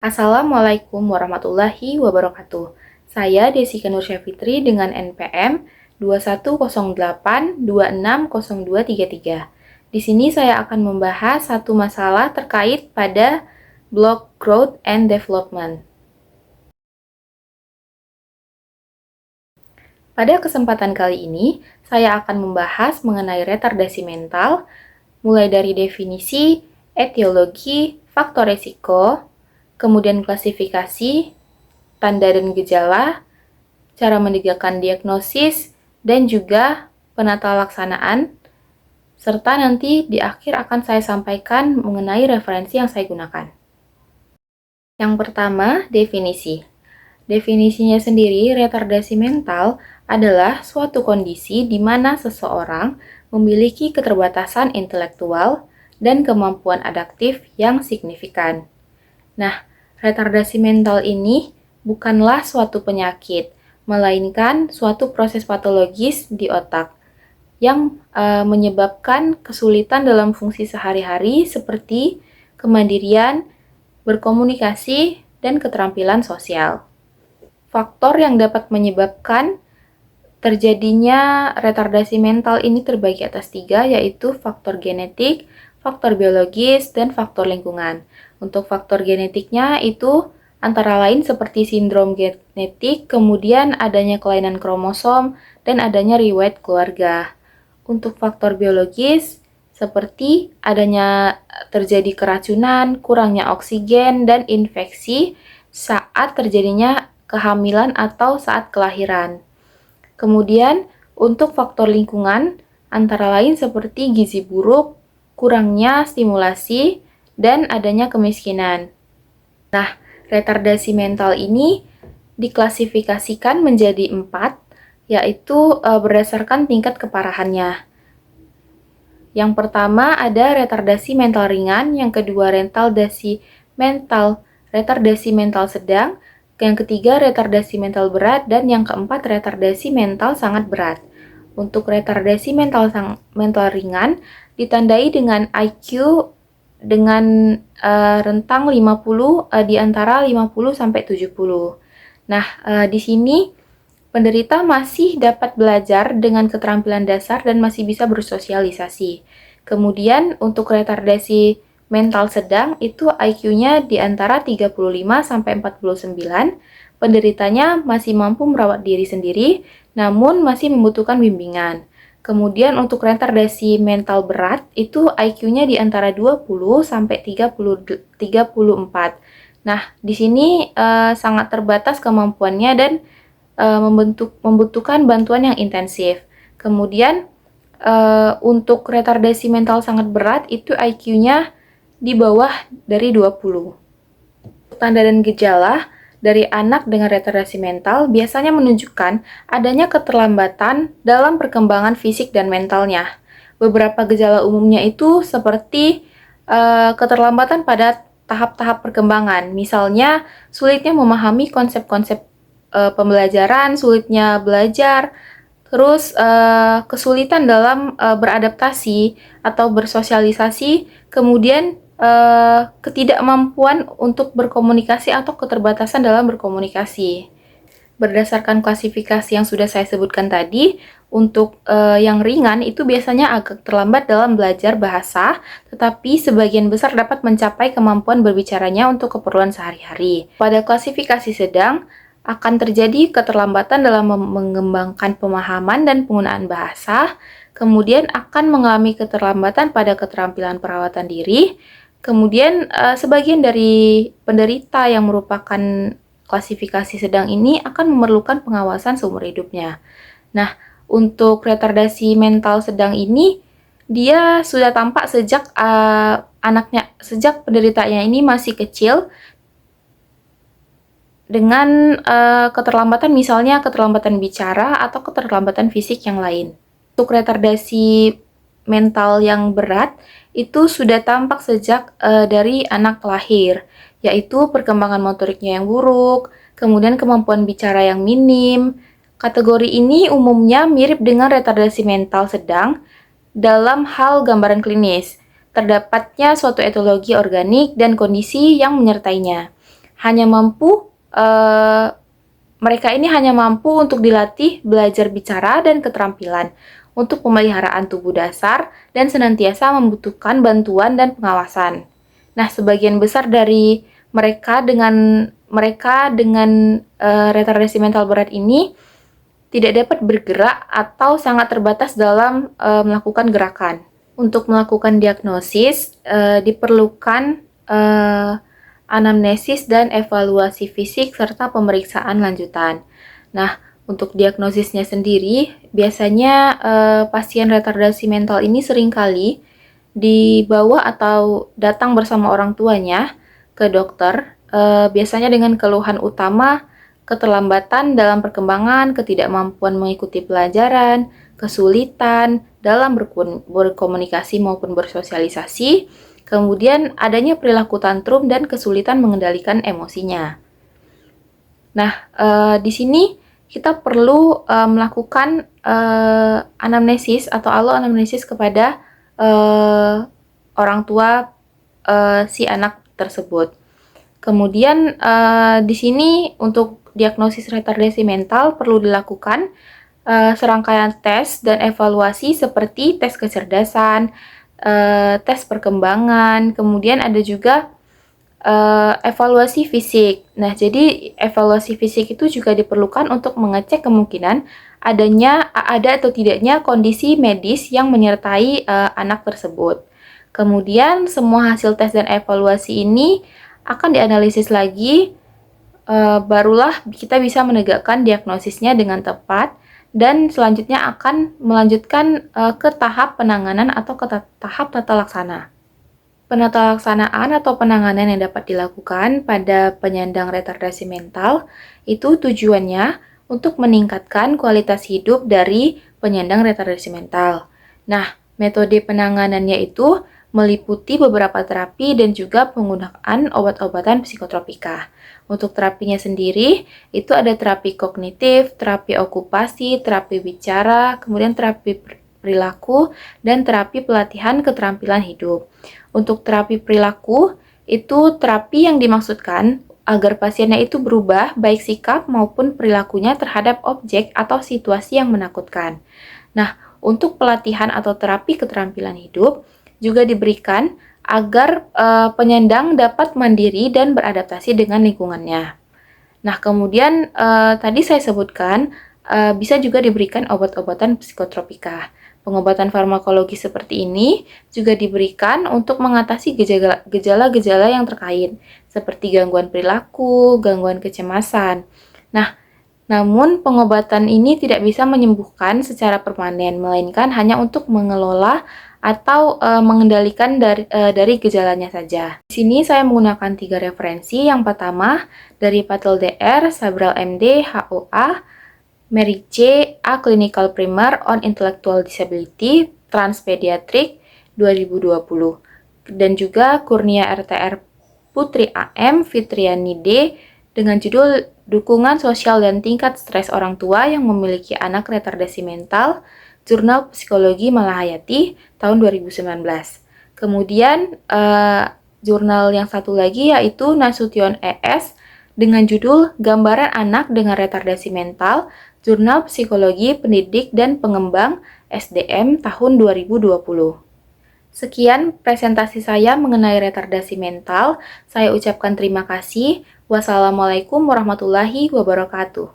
Assalamualaikum warahmatullahi wabarakatuh. Saya Desika Nursya Fitri dengan NPM 2108260233. Di sini saya akan membahas satu masalah terkait pada Block Growth and Development. Pada kesempatan kali ini, saya akan membahas mengenai retardasi mental, mulai dari definisi, etiologi, faktor resiko, kemudian klasifikasi, tanda dan gejala, cara menegakkan diagnosis, dan juga penata laksanaan, serta nanti di akhir akan saya sampaikan mengenai referensi yang saya gunakan. Yang pertama, definisi. Definisinya sendiri, retardasi mental adalah suatu kondisi di mana seseorang memiliki keterbatasan intelektual dan kemampuan adaptif yang signifikan. Nah, retardasi mental ini bukanlah suatu penyakit, melainkan suatu proses patologis di otak yang menyebabkan kesulitan dalam fungsi sehari-hari seperti kemandirian, berkomunikasi, dan keterampilan sosial. Faktor yang dapat menyebabkan terjadinya retardasi mental ini terbagi atas 3, yaitu faktor genetik, faktor biologis, dan faktor lingkungan. Untuk faktor genetiknya itu antara lain seperti sindrom genetik, kemudian adanya kelainan kromosom, dan adanya riwayat keluarga. Untuk faktor biologis, seperti adanya terjadi keracunan, kurangnya oksigen, dan infeksi saat terjadinya kehamilan atau saat kelahiran. Kemudian, untuk faktor lingkungan, antara lain seperti gizi buruk, kurangnya stimulasi, dan adanya kemiskinan. Nah, retardasi mental ini diklasifikasikan menjadi 4, yaitu berdasarkan tingkat keparahannya. Yang pertama ada retardasi mental ringan, yang kedua retardasi mental sedang, yang ketiga retardasi mental berat, dan yang keempat retardasi mental sangat berat. Untuk retardasi mental ringan ditandai dengan IQ dengan rentang 50 di antara 50 sampai 70. Nah, di sini penderita masih dapat belajar dengan keterampilan dasar dan masih bisa bersosialisasi. Kemudian untuk retardasi mental sedang itu IQ-nya di antara 35 sampai 49. Penderitanya masih mampu merawat diri sendiri, namun masih membutuhkan bimbingan. Kemudian untuk retardasi mental berat itu IQ-nya di antara 20 sampai 34. Nah, di sini sangat terbatas kemampuannya dan membutuhkan bantuan yang intensif. Kemudian untuk retardasi mental sangat berat itu IQ-nya di bawah dari 20. Tanda dan gejala dari anak dengan retardasi mental biasanya menunjukkan adanya keterlambatan dalam perkembangan fisik dan mentalnya. Beberapa gejala umumnya itu seperti keterlambatan pada tahap-tahap perkembangan, misalnya sulitnya memahami konsep-konsep pembelajaran, sulitnya belajar, terus kesulitan dalam beradaptasi atau bersosialisasi, kemudian ketidakmampuan untuk berkomunikasi atau keterbatasan dalam berkomunikasi. Berdasarkan klasifikasi yang sudah saya sebutkan tadi, untuk yang ringan itu biasanya agak terlambat dalam belajar bahasa, tetapi sebagian besar dapat mencapai kemampuan berbicaranya untuk keperluan sehari-hari. Pada klasifikasi sedang, akan terjadi keterlambatan dalam mengembangkan pemahaman dan penggunaan bahasa, kemudian akan mengalami keterlambatan pada keterampilan perawatan diri, kemudian sebagian dari penderita yang merupakan klasifikasi sedang ini akan memerlukan pengawasan seumur hidupnya. Nah, untuk retardasi mental sedang ini, dia sudah tampak sejak sejak penderitanya ini masih kecil, dengan keterlambatan misalnya keterlambatan bicara atau keterlambatan fisik yang lain. Untuk retardasi mental yang berat itu sudah tampak sejak dari anak lahir, yaitu perkembangan motoriknya yang buruk, kemudian kemampuan bicara yang minim. Kategori ini umumnya mirip dengan retardasi mental sedang dalam hal gambaran klinis. Terdapatnya suatu etiologi organik dan kondisi yang menyertainya. hanya mampu mereka ini hanya mampu untuk dilatih belajar bicara dan keterampilan untuk pemeliharaan tubuh dasar dan senantiasa membutuhkan bantuan dan pengawasan. Nah, sebagian besar dari mereka dengan retardasi mental berat ini tidak dapat bergerak atau sangat terbatas dalam melakukan gerakan. Untuk melakukan diagnosis diperlukan anamnesis dan evaluasi fisik serta pemeriksaan lanjutan. Nah, untuk diagnosisnya sendiri, biasanya pasien retardasi mental ini seringkali dibawa atau datang bersama orang tuanya ke dokter, biasanya dengan keluhan utama keterlambatan dalam perkembangan, ketidakmampuan mengikuti pelajaran, kesulitan dalam berkomunikasi maupun bersosialisasi, kemudian adanya perilaku tantrum dan kesulitan mengendalikan emosinya. Nah, di sini kita perlu melakukan anamnesis atau aloanamnesis kepada orang tua si anak tersebut. Kemudian di sini untuk diagnosis retardasi mental perlu dilakukan serangkaian tes dan evaluasi seperti tes kecerdasan, tes perkembangan, kemudian ada juga evaluasi fisik. Nah, jadi evaluasi fisik itu juga diperlukan untuk mengecek kemungkinan ada atau tidaknya kondisi medis yang menyertai anak tersebut. Kemudian semua hasil tes dan evaluasi ini akan dianalisis lagi, barulah kita bisa menegakkan diagnosisnya dengan tepat dan selanjutnya akan melanjutkan ke tahap penanganan atau ke tahap tata laksana. Penata laksanaan atau penanganan yang dapat dilakukan pada penyandang retardasi mental itu tujuannya untuk meningkatkan kualitas hidup dari penyandang retardasi mental. Nah, metode penanganannya itu meliputi beberapa terapi dan juga penggunaan obat-obatan psikotropika. Untuk terapinya sendiri, itu ada terapi kognitif, terapi okupasi, terapi bicara, kemudian terapi perilaku, dan terapi pelatihan keterampilan hidup. Untuk terapi perilaku, itu terapi yang dimaksudkan agar pasiennya itu berubah baik sikap maupun perilakunya terhadap objek atau situasi yang menakutkan. Nah, untuk pelatihan atau terapi keterampilan hidup juga diberikan agar penyandang dapat mandiri dan beradaptasi dengan lingkungannya. Nah, kemudian tadi saya sebutkan bisa juga diberikan obat-obatan psikotropika. Pengobatan farmakologi seperti ini juga diberikan untuk mengatasi gejala-gejala yang terkait, seperti gangguan perilaku, gangguan kecemasan. Nah, namun pengobatan ini tidak bisa menyembuhkan secara permanen, melainkan hanya untuk mengelola atau mengendalikan dari gejalanya saja. Di sini saya menggunakan 3 referensi. Yang pertama dari Patel DR, Sabral MD, HOA, Mary J. A Clinical Primer on Intellectual Disability, Transpediatric 2020. Dan juga Kurnia RTR Putri AM, Fitriani D. dengan judul Dukungan Sosial dan Tingkat Stres Orang Tua yang Memiliki Anak Retardasi Mental, Jurnal Psikologi Malahayati, tahun 2019. Kemudian, jurnal yang satu lagi yaitu Nasution ES dengan judul Gambaran Anak dengan Retardasi Mental, Jurnal Psikologi Pendidik dan Pengembang SDM tahun 2020. Sekian presentasi saya mengenai retardasi mental. Saya ucapkan terima kasih. Wassalamualaikum warahmatullahi wabarakatuh.